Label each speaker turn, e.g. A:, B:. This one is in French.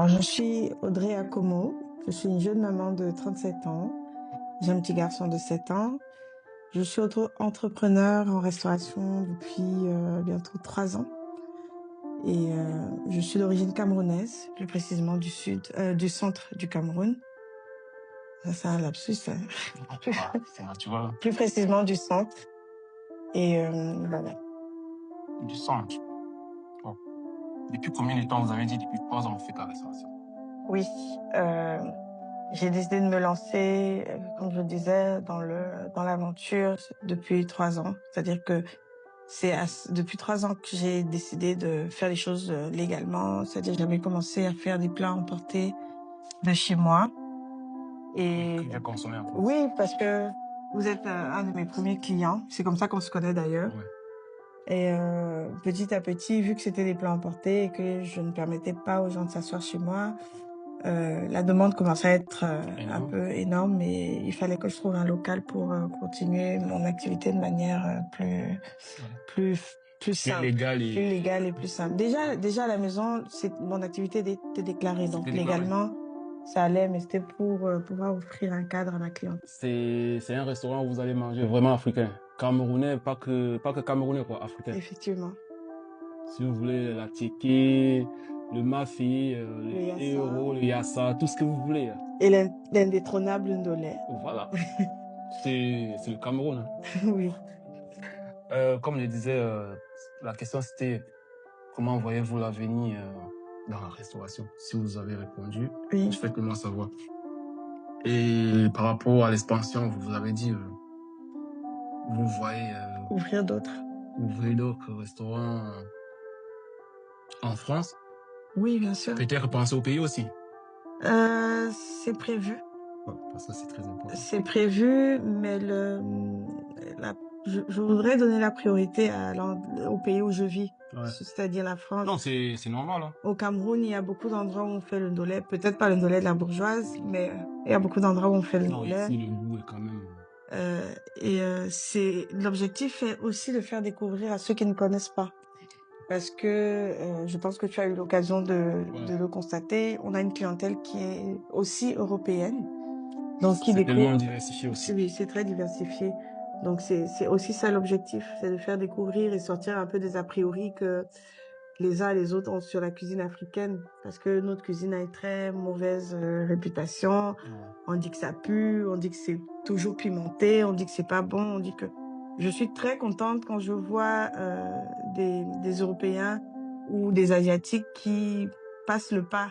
A: Alors, je suis Audrey Akomo, je suis une jeune maman de 37 ans, j'ai un petit garçon de 7 ans, je suis entrepreneur en restauration depuis bientôt 3 ans et je suis d'origine camerounaise, plus précisément du centre du Cameroun. Ça, c'est un lapsus, ça.
B: C'est naturel.
A: Plus précisément du centre et voilà.
B: Du centre. Bon. Depuis combien de temps vous avez dit? Depuis 3 ans, vous faites la restauration.
A: Oui, j'ai décidé de me lancer, comme je disais, dans l'aventure depuis 3 ans. C'est-à-dire que depuis 3 ans que j'ai décidé de faire les choses légalement. C'est-à-dire que j'avais commencé à faire des plats emportés de chez moi. Et
B: Que j'ai consommé en France.
A: oui, parce que vous êtes un de mes premiers clients. C'est comme ça qu'on se connaît d'ailleurs.
B: Ouais.
A: Et petit à petit, vu que c'était des plats emportés et que je ne permettais pas aux gens de s'asseoir chez moi, la demande commençait à être un peu énorme et il fallait que je trouve un local pour continuer mon activité de manière plus simple, plus légale et plus simple. Déjà à la maison, mon activité était déclarée, donc légalement, ça allait, mais c'était pour pouvoir offrir un cadre à ma cliente.
C: C'est un restaurant où vous allez manger vraiment africain. Camerounais, pas que camerounais, quoi, africain.
A: Effectivement.
C: Si vous voulez la tické, le mafi, le héros, le yassa, tout ce que vous voulez.
A: Et l'indétrônable ndolé.
C: Voilà. C'est le Cameroun. Hein.
A: Oui.
B: Comme je disais, la question c'était comment voyez-vous l'avenir dans la restauration? Si vous avez répondu,
A: Oui.
B: je fais comment savoir. Et par rapport à l'expansion, vous avez dit, vous voyez
A: Ouvrir d'autres
B: restaurants en France.
A: Oui, bien sûr.
B: Peut-être penser au pays aussi.
A: C'est prévu.
B: Ouais, parce que c'est très important.
A: C'est prévu, mais je voudrais donner la priorité au pays où je vis,
B: Ouais.
A: c'est-à-dire la France.
B: Non, c'est normal. Hein.
A: Au Cameroun, il y a beaucoup d'endroits où on fait le ndolé, peut-être pas le ndolé de la bourgeoise, mais il y a beaucoup d'endroits où on fait le ndolé.
B: Non, ici, le goût est quand même...
A: L'objectif est aussi de faire découvrir à ceux qui ne connaissent pas. Parce que je pense que tu as eu l'occasion de le constater, on a une clientèle qui est aussi européenne. Donc, qui découvre.
B: C'est tellement diversifié aussi.
A: Oui, c'est très diversifié. Donc, c'est aussi ça l'objectif, c'est de faire découvrir et sortir un peu des a priori que les uns et les autres ont sur la cuisine africaine. Parce que notre cuisine a une très mauvaise réputation. On dit que ça pue, on dit que c'est toujours pimenté, on dit que c'est pas bon, on dit que... Je suis très contente quand je vois des Européens ou des Asiatiques qui passent le pas